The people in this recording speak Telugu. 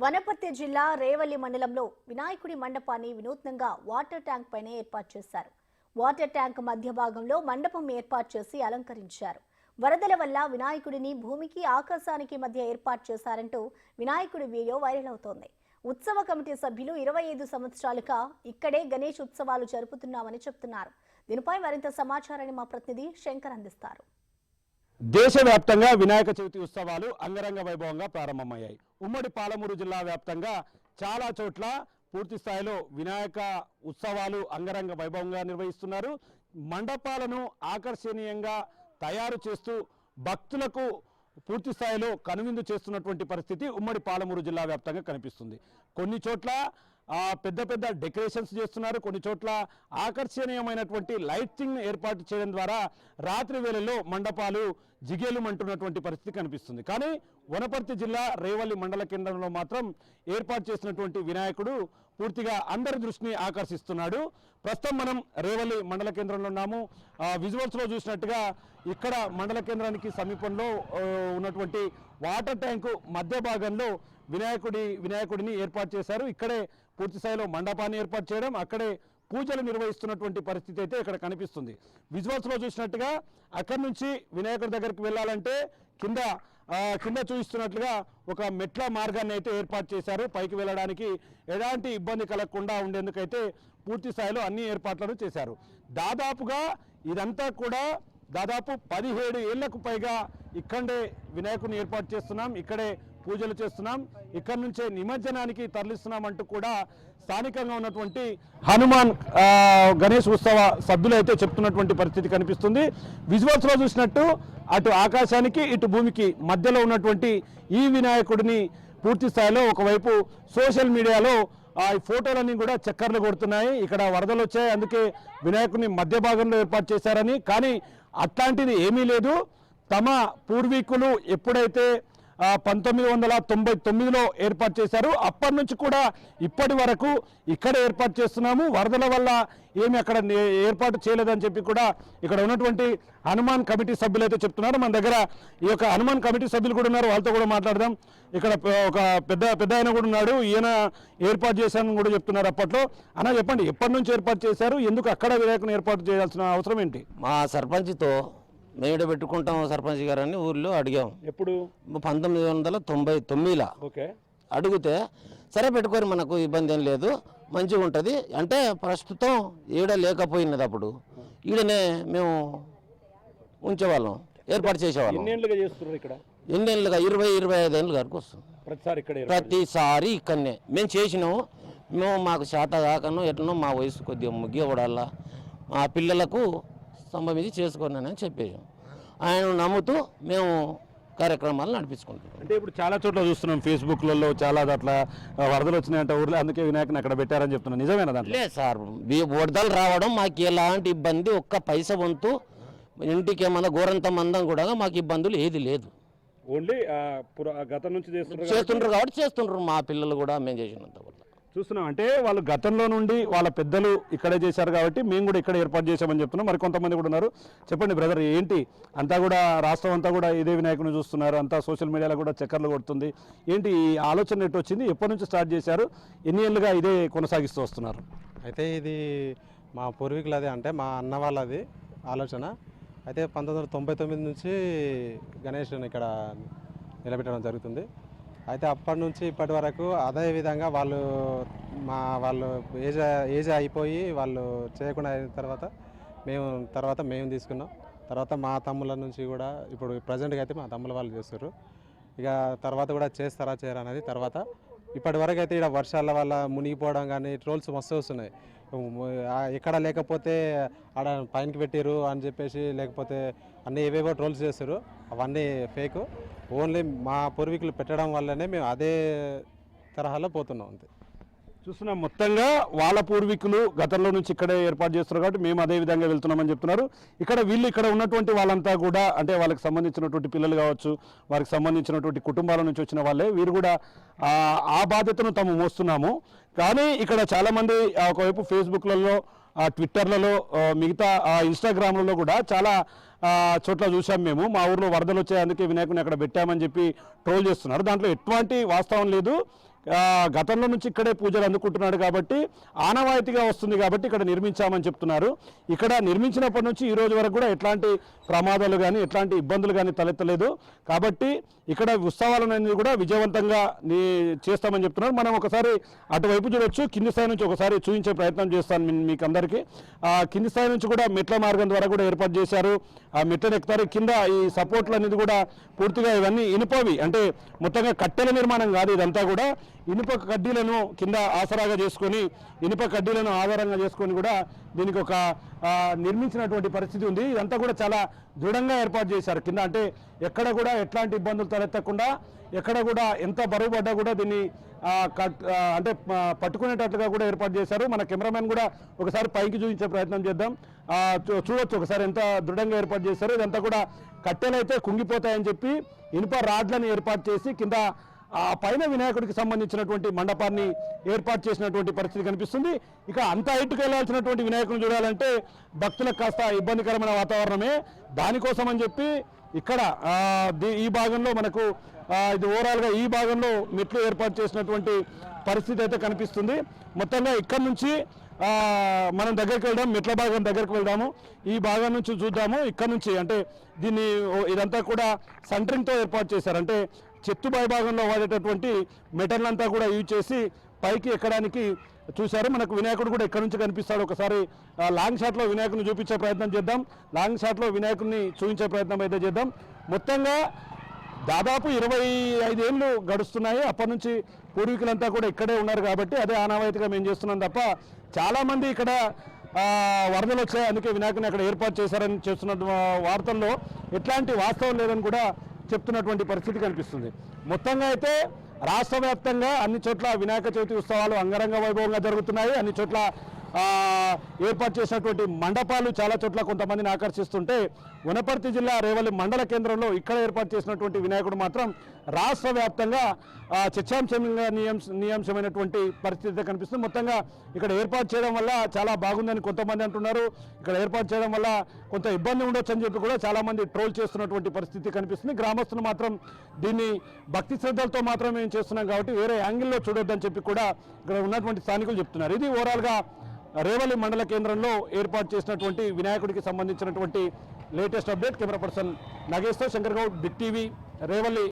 వనపర్తి జిల్లా రేవల్లి మండలంలో వినాయకుడి మండపాన్ని వినూత్నంగా వాటర్ ట్యాంక్ పైన ఏర్పాటు చేశారు. వాటర్ ట్యాంక్ మధ్య భాగంలో మండపం ఏర్పాటు చేసి అలంకరించారు. వరదల వల్ల వినాయకుడిని భూమికి ఆకాశానికి మధ్య ఏర్పాటు చేశారంటూ వినాయకుడి వీడియో వైరల్ అవుతోంది. ఉత్సవ కమిటీ సభ్యులు 25 సంవత్సరాలుగా ఇక్కడే గణేష్ ఉత్సవాలు జరుపుతున్నామని చెప్తున్నారు. దీనిపై మరింత సమాచారాన్ని మా ప్రతినిధి శంకర్ అందిస్తారు. దేశవ్యాప్తంగా వినాయక చవితి ఉత్సవాలు అంగరంగ వైభవంగా ప్రారంభమయ్యాయి. ఉమ్మడి పాలమూరు జిల్లా వ్యాప్తంగా చాలా చోట్ల పూర్తి స్థాయిలో వినాయక ఉత్సవాలు అంగరంగ వైభవంగా నిర్వహిస్తున్నారు. మండపాలను ఆకర్షణీయంగా తయారు చేస్తూ భక్తులకు పూర్తి స్థాయిలో కనువిందు చేస్తున్నటువంటి పరిస్థితి ఉమ్మడి పాలమూరు జిల్లా వ్యాప్తంగా కనిపిస్తుంది. కొన్ని చోట్ల పెద్ద పెద్ద డెకరేషన్స్ చేస్తున్నారు. కొన్ని చోట్ల ఆకర్షణీయమైనటువంటి లైటింగ్ ఏర్పాటు చేయడం ద్వారా రాత్రి వేళల్లో మండపాలు జిగేలుమంటున్నటువంటి పరిస్థితి కనిపిస్తుంది. కానీ వనపర్తి జిల్లా రేవల్లి మండల కేంద్రంలో మాత్రం ఏర్పాటు చేసినటువంటి వినాయకుడు పూర్తిగా అందరి దృష్టిని ఆకర్షిస్తున్నాడు. ప్రస్తుతం మనం రేవల్లి మండల కేంద్రంలో ఉన్నాము. విజువల్స్లో చూసినట్టుగా ఇక్కడ మండల కేంద్రానికి సమీపంలో ఉన్నటువంటి వాటర్ ట్యాంకు మధ్య భాగంలో వినాయకుడిని ఏర్పాటు చేశారు. ఇక్కడే పూర్తి స్థాయిలో మండపాన్ని ఏర్పాటు చేయడం, అక్కడే పూజలు నిర్వహిస్తున్నటువంటి పరిస్థితి అయితే ఇక్కడ కనిపిస్తుంది. విజువల్స్లో చూసినట్టుగా అక్కడి నుంచి వినాయకుడి దగ్గరికి వెళ్ళాలంటే కింద చూపిస్తున్నట్లుగా ఒక మెట్ల మార్గాన్ని అయితే ఏర్పాటు చేశారు. పైకి వెళ్ళడానికి ఎలాంటి ఇబ్బంది కలగకుండా ఉండేందుకైతే పూర్తి స్థాయిలో అన్ని ఏర్పాట్లను చేశారు. దాదాపుగా ఇదంతా కూడా దాదాపు 17 ఏళ్లకు పైగా ఇక్కడే వినాయకుడిని ఏర్పాటు చేస్తున్నాం, ఇక్కడే పూజలు చేస్తున్నాం, ఇక్కడ నుంచే నిమజ్జనానికి తరలిస్తున్నాం అంటూ కూడా స్థానికంగా ఉన్నటువంటి హనుమాన్ గణేష్ ఉత్సవ సభ్యులు అయితే చెప్తున్నటువంటి పరిస్థితి కనిపిస్తుంది. విజువల్స్లో చూసినట్టు అటు ఆకాశానికి ఇటు భూమికి మధ్యలో ఉన్నటువంటి ఈ వినాయకుడిని పూర్తి స్థాయిలో ఒకవైపు సోషల్ మీడియాలో ఈ ఫోటోలన్నీ కూడా చక్కర్లు కొడుతున్నాయి. ఇక్కడ వరదలు వచ్చాయి, అందుకే వినాయకుడిని మధ్య భాగంలో ఏర్పాటు చేశారని. కానీ అట్లాంటిది ఏమీ లేదు. తమ పూర్వీకులు ఎప్పుడైతే 1999లో ఏర్పాటు చేశారు, అప్పటి నుంచి కూడా ఇప్పటి వరకు ఇక్కడ ఏర్పాటు చేస్తున్నాము. వరదల వల్ల ఏమి అక్కడ ఏర్పాటు చేయలేదని చెప్పి కూడా ఇక్కడ ఉన్నటువంటి హనుమాన్ కమిటీ సభ్యులు అయితే చెప్తున్నారు. మన దగ్గర ఈ యొక్క హనుమాన్ కమిటీ సభ్యులు కూడా ఉన్నారు, వాళ్ళతో కూడా మాట్లాడదాం. ఇక్కడ ఒక పెద్ద ఆయన కూడా ఉన్నాడు, ఈయన ఏర్పాటు చేశానని కూడా చెప్తున్నారు. అప్పట్లో అన్న చెప్పండి, ఎప్పటి నుంచి ఏర్పాటు చేశారు, ఎందుకు అక్కడ వినాయకుని ఏర్పాటు చేయాల్సిన అవసరం ఏంటి? మా సర్పంచ్తో మేము పెట్టుకుంటాం సర్పంచ్ గారు అని ఊర్లో అడిగాం. ఎప్పుడు? 1999లో అడిగితే సరే పెట్టుకొని మనకు ఇబ్బంది ఏం లేదు, మంచిగా ఉంటుంది అంటే ప్రస్తుతం ఈడ లేకపోయినది. అప్పుడు ఈడనే మేము ఉంచేవాళ్ళం, ఏర్పాటు చేసేవాళ్ళం. ఎన్నేళ్ళుగా 20-25 ఏళ్ళు గారికి వస్తుంది. ప్రతిసారి ఇక్కడనే మేము చేసినాము. మాకు శాత కాకనో ఎట్లనో మా వయసు కొద్దిగా ముగ్గివడాల మా పిల్లలకు సంబంధించి చేసుకోనని చెప్పేసాం. ఆయన నమ్ముతూ మేము కార్యక్రమాలు నడిపించుకుంటాం. అంటే ఇప్పుడు చాలా చోట్ల చూస్తున్నాం, ఫేస్బుక్లలో చాలా అట్లా వరదలు వచ్చినాయంట ఊర్లో, అందుకే వినాయకుని అక్కడ పెట్టారని చెప్తున్నాను. నిజమేనా? దాంట్లో లేదు సార్, వరదలు రావడం మాకు ఎలాంటి ఇబ్బంది, ఒక్క పైస వంతు ఇంటికి ఏమన్నా గోరంత మందం కూడా మాకు ఇబ్బందులు ఏది లేదు. ఓన్లీ గతం నుంచి చేస్తుండ్రు కాబట్టి చేస్తుండ్రు మా పిల్లలు కూడా మేము చేసినంత వల్ల చూస్తున్నాం. అంటే వాళ్ళు గతంలో నుండి వాళ్ళ పెద్దలు ఇక్కడే చేశారు కాబట్టి మేము కూడా ఇక్కడ ఏర్పాటు చేశామని చెప్తున్నాం. మరి కొంతమంది కూడా ఉన్నారు. చెప్పండి బ్రదర్, ఏంటి అంతా కూడా రాష్ట్రం అంతా కూడా ఇదే వినాయకుని చూస్తున్నారు, అంతా సోషల్ మీడియాలో కూడా చక్కర్లు కొడుతుంది, ఏంటి ఈ ఆలోచన ఎటు వచ్చింది, ఎప్పటి నుంచి స్టార్ట్ చేశారు, ఎన్ని ఏళ్ళుగా ఇదే కొనసాగిస్తూ వస్తున్నారు? అయితే ఇది మా పూర్వీకులది, అంటే మా అన్న వాళ్ళది ఆలోచన. అయితే 1999 నుంచి గణేష్ని ఇక్కడ నిలబెట్టడం జరుగుతుంది. అయితే అప్పటి నుంచి ఇప్పటి వరకు అదే విధంగా వాళ్ళు ఏజ్ అయిపోయి వాళ్ళు చేయకుండా అయిన తర్వాత మేము తీసుకున్నాం. తర్వాత మా తమ్ముల నుంచి కూడా ఇప్పుడు ప్రజెంట్గా అయితే మా తమ్ముల వాళ్ళు చేస్తారు. ఇక తర్వాత కూడా చేస్తారా చేయరా అనేది తర్వాత. ఇప్పటి వరకు అయితే ఇక్కడ వర్షాల వల్ల మునిగిపోవడం కానీ ట్రోల్స్ మస్తు వస్తున్నాయి. ఎక్కడ లేకపోతే ఆడ పైనకి పెట్టారు అని చెప్పేసి, లేకపోతే అన్నీ ఏవేవో ట్రోల్స్ చేస్తారు, అవన్నీ ఫేక్. ఓన్లీ మా పూర్వీకులు పెట్టడం వల్లనే మేము అదే తరహాలో పోతున్నాం అంతే. చూస్తున్నాం, మొత్తంగా వాళ్ళ పూర్వీకులు గతంలో నుంచి ఇక్కడే ఏర్పాటు చేస్తున్నారు కాబట్టి మేము అదే విధంగా వెళ్తున్నామని చెప్తున్నారు. ఇక్కడ ఉన్నటువంటి వాళ్ళంతా కూడా, అంటే వాళ్ళకి సంబంధించినటువంటి పిల్లలు కావచ్చు, వారికి సంబంధించినటువంటి కుటుంబాల నుంచి వచ్చిన వాళ్ళే, వీరు కూడా ఆ బాధ్యతను తాము మోస్తున్నాము. కానీ ఇక్కడ చాలామంది ఒకవైపు ఫేస్బుక్లలో, ట్విట్టర్లలో, మిగతా ఇన్స్టాగ్రామ్లలో కూడా చాలా చోట్ల చూసాం మేము. మా ఊర్లో వరదలు వచ్చాయి, అందుకే వినాయకుని అక్కడ పెట్టామని చెప్పి ట్రోల్ చేస్తున్నారు. దాంట్లో ఎటువంటి వాస్తవం లేదు. గతంలో నుంచి ఇక్కడే పూజలు అందుకుంటున్నాడు కాబట్టి ఆనవాయితీగా వస్తుంది కాబట్టి ఇక్కడ నిర్మించామని చెప్తున్నారు. ఇక్కడ నిర్మించినప్పటి నుంచి ఈ రోజు వరకు కూడా ఎట్లాంటి ప్రమాదాలు కానీ ఎట్లాంటి ఇబ్బందులు కానీ తలెత్తలేదు. కాబట్టి ఇక్కడ ఉత్సవాలనేది కూడా విజయవంతంగా చేస్తామని చెప్తున్నారు. మనం ఒకసారి అటువైపు చూడొచ్చు. కింది స్థాయి నుంచి ఒకసారి చూపించే ప్రయత్నం చేస్తాను మీకు అందరికీ. కింది స్థాయి నుంచి కూడా మెట్ల మార్గం ద్వారా కూడా ఏర్పాటు చేశారు. ఆ మెట్లను ఎక్కుతారు. కింద ఈ సపోర్ట్లు అనేది కూడా పూర్తిగా ఇవన్నీ ఇనుపవి, అంటే మొత్తంగా కట్టెల నిర్మాణం కాదు, ఇదంతా కూడా ఇనుప కడ్డీలను కింద ఆసరాగా చేసుకొని ఇనుప కడ్డీలను ఆధారంగా చేసుకొని కూడా దీనికి ఒక నిర్మించినటువంటి పరిస్థితి ఉంది. ఇదంతా కూడా చాలా దృఢంగా ఏర్పాటు చేశారు కింద, అంటే ఎక్కడ కూడా ఎట్లాంటి ఇబ్బందులు తలెత్తకుండా ఎక్కడ కూడా ఎంత బరువు పడ్డా కూడా దీన్ని అంటే పట్టుకునేటట్లుగా కూడా ఏర్పాటు చేశారు. మన కెమెరామెన్ కూడా ఒకసారి పైకి చూపించే ప్రయత్నం చేద్దాం. చూడొచ్చు ఒకసారి ఎంత దృఢంగా ఏర్పాటు చేశారు. ఇదంతా కూడా కట్టెలు అయితే కుంగిపోతాయని చెప్పి ఇనుప రాడ్లను ఏర్పాటు చేసి కింద ఆ పైన వినాయకుడికి సంబంధించినటువంటి మండపాన్ని ఏర్పాటు చేసినటువంటి పరిస్థితి కనిపిస్తుంది. ఇక అంత హైట్కి వెళ్లాల్సినటువంటి వినాయకుడిని చూడాలంటే భక్తులకు కాస్త ఇబ్బందికరమైన వాతావరణమే. దానికోసం అని చెప్పి ఇక్కడ ఈ భాగంలో మనకు ఇది ఓవరాల్గా ఈ భాగంలో మెట్లు ఏర్పాటు చేసినటువంటి పరిస్థితి అయితే కనిపిస్తుంది. మొత్తంగా ఇక్కడ నుంచి మనం దగ్గరికి వెళ్దాం, మెట్ల భాగం దగ్గరికి వెళ్దాము. ఈ భాగం నుంచి చూద్దాము. ఇక్కడ నుంచి అంటే దీన్ని ఇదంతా కూడా సెంటరింగ్తో ఏర్పాటు చేశారు. అంటే చెట్టు పై భాగంలో వాడేటటువంటి మెటర్లంతా కూడా యూజ్ చేసి పైకి ఎక్కడానికి చూశారు. మనకు వినాయకుడు కూడా ఇక్కడ నుంచి కనిపిస్తాడు. ఒకసారి లాంగ్ షాట్లో వినాయకుడిని చూపించే ప్రయత్నం చేద్దాం. లాంగ్ షాట్లో వినాయకుడిని చూపించే ప్రయత్నం అయితే చేద్దాం. మొత్తంగా దాదాపు 25 ఏళ్ళు గడుస్తున్నాయి. అప్పటి నుంచి పూర్వీకులంతా కూడా ఇక్కడే ఉన్నారు కాబట్టి అదే ఆనవాయితీగా మేము చేస్తున్నాం తప్ప చాలామంది ఇక్కడ వరదలు వచ్చాయి అందుకే వినాయకుని అక్కడ ఏర్పాటు చేశారని చేస్తున్న వార్తల్లో ఎట్లాంటి వాస్తవం లేదని కూడా చెప్తున్నటువంటి పరిస్థితి కనిపిస్తుంది. మొత్తంగా అయితే రాష్ట్ర వ్యాప్తంగా అన్ని చోట్ల వినాయక చవితి ఉత్సవాలు అంగరంగ వైభవంగా జరుగుతున్నాయి. అన్ని చోట్ల ఏర్పాటు చేసినటువంటి మండపాలు చాలా చోట్ల కొంతమందిని ఆకర్షిస్తుంటే వనపర్తి జిల్లా రేవల్లి మండల కేంద్రంలో ఇక్కడ ఏర్పాటు చేసినటువంటి వినాయకుడు మాత్రం రాష్ట్ర వ్యాప్తంగా చర్చాంశంగా నియాంశమైనటువంటి పరిస్థితి కనిపిస్తుంది. మొత్తంగా ఇక్కడ ఏర్పాటు చేయడం వల్ల చాలా బాగుందని కొంతమంది అంటున్నారు. ఇక్కడ ఏర్పాటు చేయడం వల్ల కొంత ఇబ్బంది ఉండొచ్చు అని చెప్పి కూడా చాలామంది ట్రోల్ చేస్తున్నటువంటి పరిస్థితి కనిపిస్తుంది. గ్రామస్తులు మాత్రం దీన్ని భక్తి శ్రద్ధలతో మాత్రం మేము చేస్తున్నాం కాబట్టి వేరే యాంగిల్లో చూడొద్దని చెప్పి కూడా ఇక్కడ ఉన్నటువంటి స్థానికులు చెప్తున్నారు. ఇది ఓవరాల్గా రేవల్లి మండల కేంద్రంలో ఏర్పాటు చేసినటువంటి వినాయకుడికి సంబంధించినటువంటి లేటెస్ట్ అప్డేట్. కెమెరా పర్సన్ నగేష్తో శంకర్ గౌడ్, బిగ్ టీవీ, రేవల్లి.